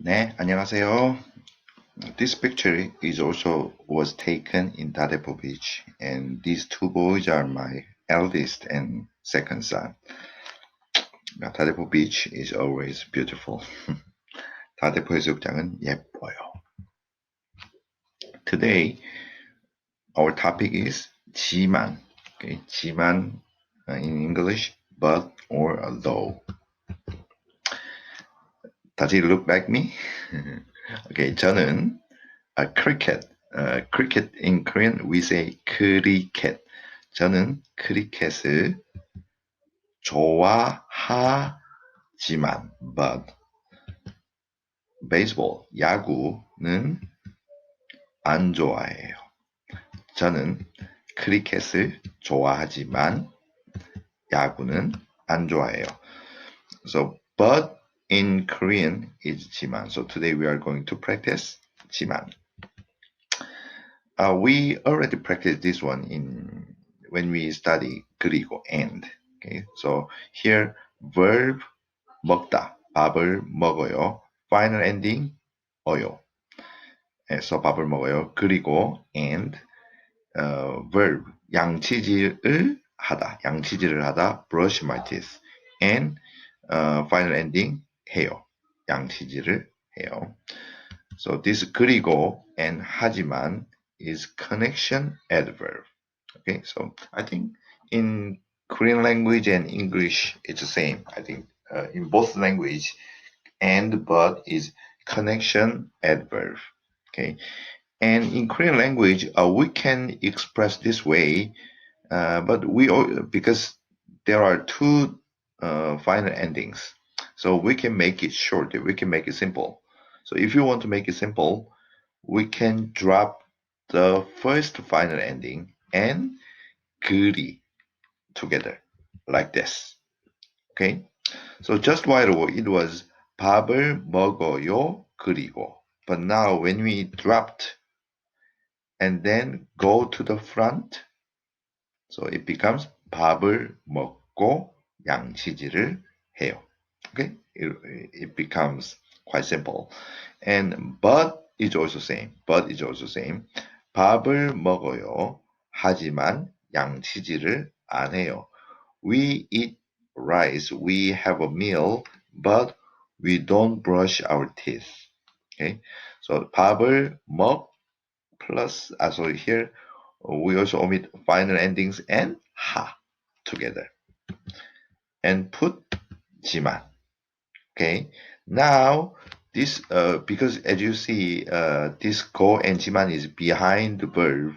네, 안녕하세요. This picture is also was taken in Dadepo Beach, and these two boys are my eldest and second son. Dadepo Beach is always beautiful. 다대포 해수욕장은 예뻐요. Today, our topic is 지만. Okay, 지만 in English, but or though. Does it look like me? Okay, 저는 cricket. cricket in Korean we say cricket. 저는 크리켓을 좋아하지만 but baseball 야구는 안 좋아해요. 저는 크리켓을 좋아하지만 야구는 안 좋아해요. So but in Korean is 지만. So today we are going to practice 지만. We already practiced this one in when we study 그리고 and. Okay, so here verb 먹다 밥을 먹어요. Final ending 어요. so 밥을 먹어요. 그리고 and verb 양치질을 하다 양치질을 하다 brush my teeth and final ending 해요. 양치질을 해요. So this 그리고 and 하지만 is connection adverb. Okay, so I think in Korean language and English it's the same. I think in both language and but is connection adverb. Okay, and in Korean language we can express this way, but because there are two final endings, so we can make it short. We can make it simple. So if you want to make it simple, we can drop the first final ending and 그리 together like this. Okay? So just while ago it was 밥을 먹어요 그리고. But now when we dropped and then go to the front, so it becomes 밥을 먹고 양치질을 해요. Okay? It becomes quite simple. And but is also same. But is also same. 밥을 먹어요. 하지만 양치질을 안 해요. We eat rice. We have a meal, but we don't brush our teeth. Okay? So 밥을 먹 plus so here we also omit final endings and 하 together. And put 지만. Okay, now this because as you see this go and 지만 is behind the verb.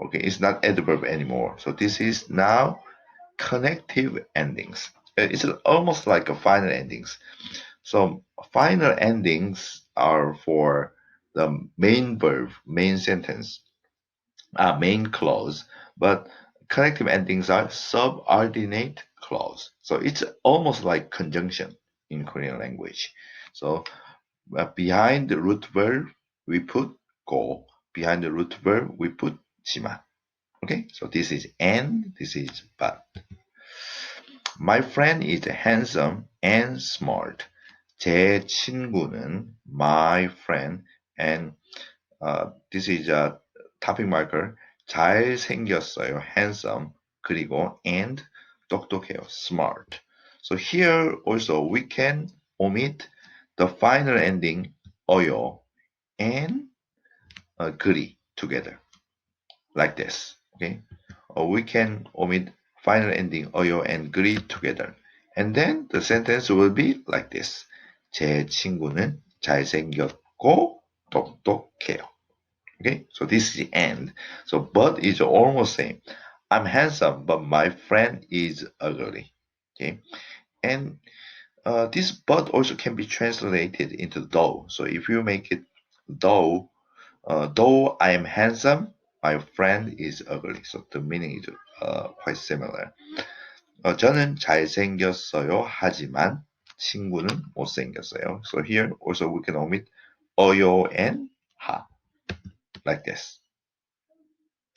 Okay, it's not adverb anymore. So this is now connective endings. It's almost like a final endings. So final endings are for the main verb, main sentence, main clause, but connective endings are subordinate clause. So it's almost like conjunction in Korean language. So behind the root verb, we put go. Behind the root verb, we put 지만. Okay, so this is and, this is but. My friend is handsome and smart. 제 친구는 my friend and this is a topic marker. 잘생겼어요. handsome. 그리고 and 똑똑해요. smart. So here also we can omit the final ending 어요 and 그리 together like this. Okay, or we can omit final ending 어요 and 그리 together, and then the sentence will be like this. 제 친구는 잘생겼고 똑똑해요. Okay, so this is the end. So but is almost same. I'm handsome, but my friend is ugly. Okay, and this but also can be translated into though. So if you make it though, though I am handsome, my friend is ugly. So the meaning is quite similar. 저는 잘생겼어요. 하지만 친구는 못생겼어요. So here also we can omit 어요 and 하 like this.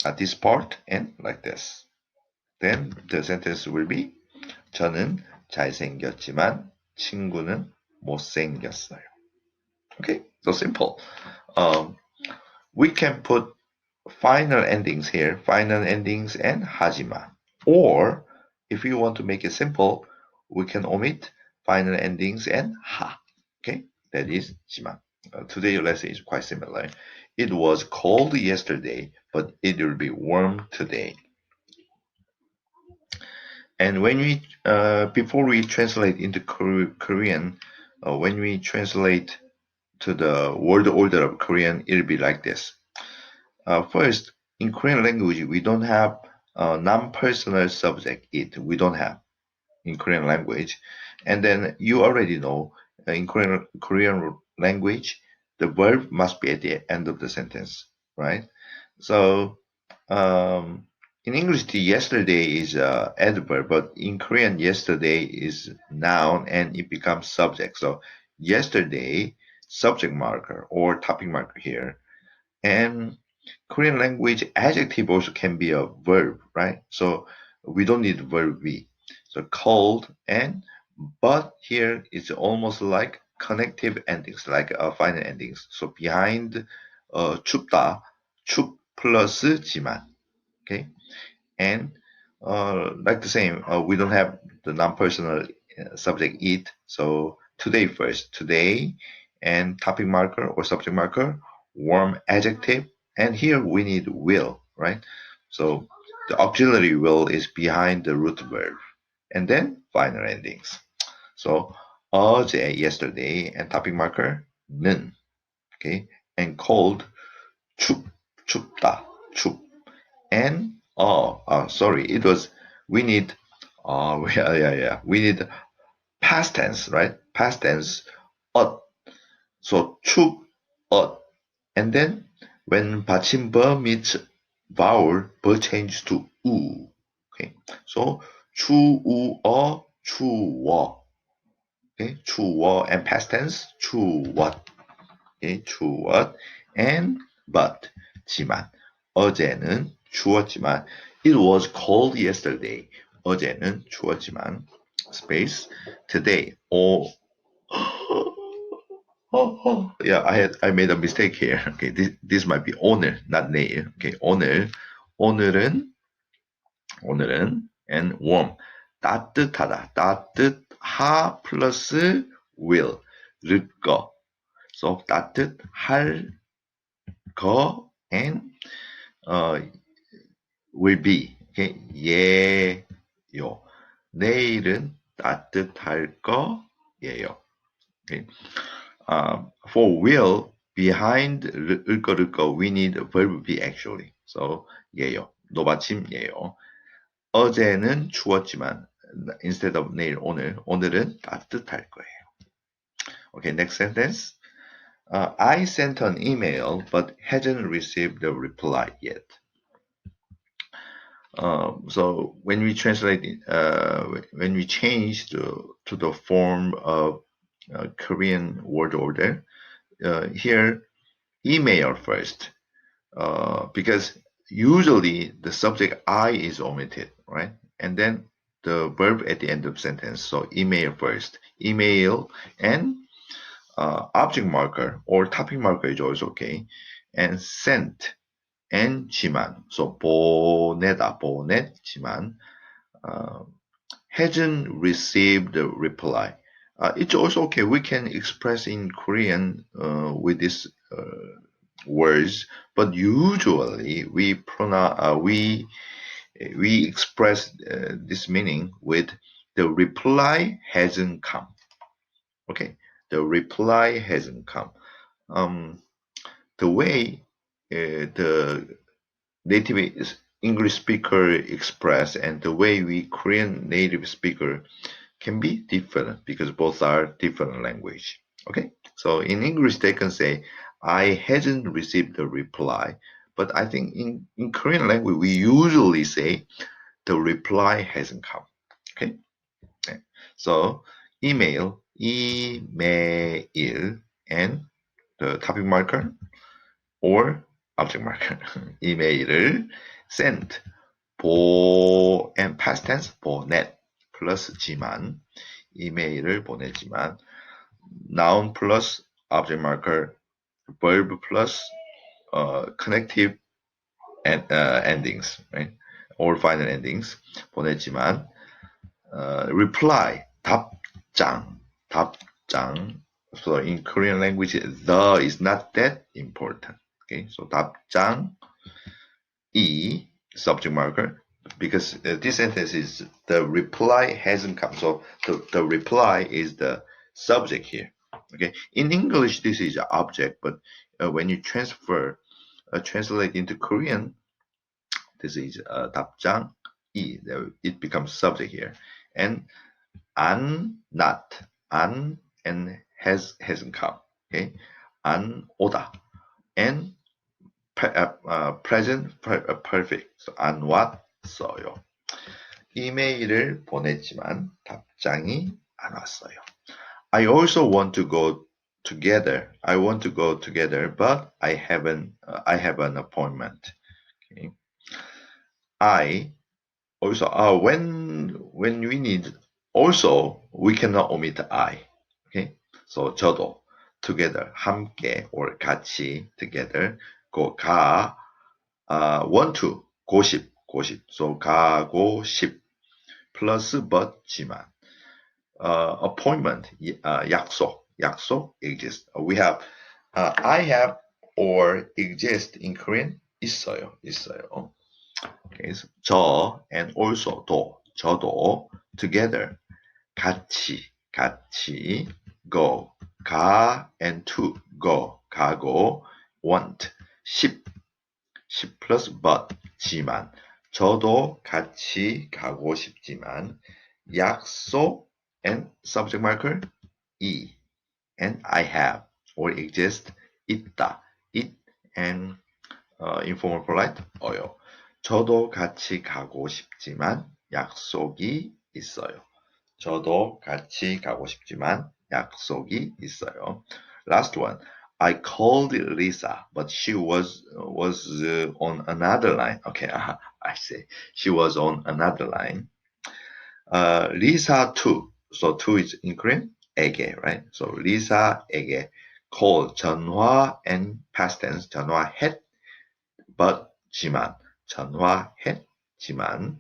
At this part and like this. Then the sentence will be 저는 잘생겼지만 친구는 못생겼어요. Okay, so simple. Um, we can put final endings here, final endings and hajima. Or if you want to make it simple, we can omit final endings and ha. Okay, that is jima. Today's lesson is quite similar. It was cold yesterday, but it will be warm today. And when we, before we translate into Korean, when we translate to the word order of Korean, it'll be like this. First, in Korean language, we don't have non-personal subject it. We don't have in Korean language. And then you already know in Korean language, the verb must be at the end of the sentence, right? So in English, the yesterday is adverb, but in Korean, yesterday is noun and it becomes subject. So yesterday, subject marker or topic marker here. And Korean language adjective also can be a verb, right? So we don't need verb be. So cold and but here it's almost like connective endings, like final endings. So behind 춥다, 춥 plus 지만, okay? And like the same, we don't have the non-personal subject it. So today first, today, and topic marker or subject marker, warm adjective, and here we need will, right? So the auxiliary will is behind the root verb, and then final endings. So 어제, yesterday, and topic marker 는, okay, and cold 춥, 춥다, 춥. And sorry, it was we need yeah, we need past tense, right? Past tense 엇. So 축 엇. And then when 받침버 meets vowel, 버 changes to 우. Okay. So 추우어 추워. Okay. 추워 and past tense 추웠. Okay. 추웠 and but 지만 어제는 추웠지만 it was cold yesterday. 어제는 추웠지만 space today or yeah, I made a mistake here. Okay, this might be 오늘, not 내일. Okay, 오늘은 and warm 따뜻하다 따뜻하 플러스 will 르거 so 따뜻할 거 and uh, will be. Okay, 예요. 내일은 따뜻할 거예요. Okay. For will, behind 을거, we need verb be actually. So, 예요. 노받침 예요. 어제는 추웠지만, instead of 내일, 오늘은 따뜻할 거예요. Okay, next sentence. I sent an email, but hasn't received a reply yet. So when we translate, when we change to the form of Korean word order, here email first, because usually the subject I is omitted, right? And then the verb at the end of sentence. So email first, email and object marker or topic marker is also okay, and sent and 지만. So 보냈지만 hasn't received a reply. It's also okay. We can express in Korean with these words, but usually we express this meaning with the reply hasn't come. Okay, the reply hasn't come. The way the native English speaker express and the way we Korean native speaker can be different because both are different language. Okay, so in English they can say I hasn't received the reply, but I think in Korean language we usually say the reply hasn't come. Okay, so email and the topic marker or object marker 이메일을 sent and past tense 보냈 플러스 지만 이메일을 보내지만 noun plus object marker, verb plus connective endings, right? Or final endings 보냈지만 reply 답장. So in Korean language, the is not that important. Okay, so 답장 E subject marker because this sentence is the reply hasn't come. So the reply is the subject here. Okay, in English this is an object, but when you translate into Korean, this is 답장 E. It becomes subject here, and 안 not 안 and hasn't come. Okay, 안 오다 and present perfect. So 안 왔어요. 이메일을 보냈지만 답장이 안 왔어요. I also want to go together. I want to go together, but I haven't. I have an appointment. Okay. I also when we need also we cannot omit I. Okay. So 저도 together 함께 or 같이 together go want to 고십. So 가고 싶 plus but지만 appointment 약속 exist. We have I have or exist in Korean 있어요. Okay, so 저 and also 도 저도 together 같이 go 가 and to go 가고 want 십 plus but지만 저도 같이 가고 싶지만 약속 and subject marker E and I have or exist 있다 it and informal polite 어요. 저도 같이 가고 싶지만 약속이 있어요. 저도 같이 가고 싶지만 약속이 있어요. Last one. I called Lisa, but she was on another line. Okay, I see. She was on another line. Lisa too. So too is in Korean. 에게, right? So Lisa에게 call 전화 and past tense 전화했, but 지만 전화했지만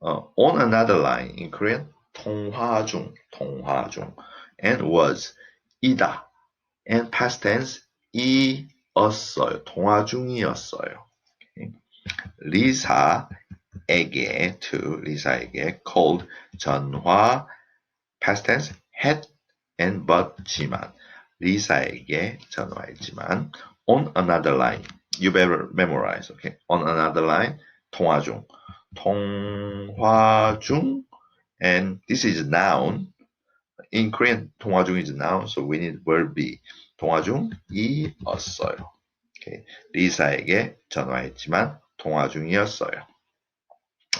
on another line in Korean 통화 중 and was 이다 and past tense 이었어요. 통화 중이었어요. Okay. 리사에게 called 전화 past tense had and but지만 리사에게 전화했지만 on another line you better memorize. Okay, on another line 통화 중 and this is noun. In Korean, 통화 중 is noun, so we need verb be. 통화 중이었어요. Okay. 리사에게 전화했지만 통화 중이었어요.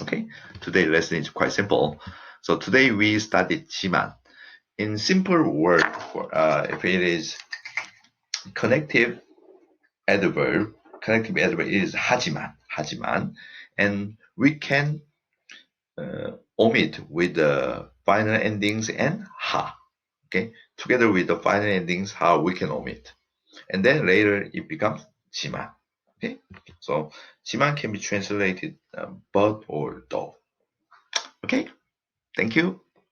Okay. Today's lesson is quite simple. So today we studied 지만. In simple word, if it is connective adverb is 하지만, and we can omit with the final endings and ha. Okay, together with the final endings, ha we can omit, and then later it becomes 지만. Okay, so 지만 can be translated but or though. Okay, thank you.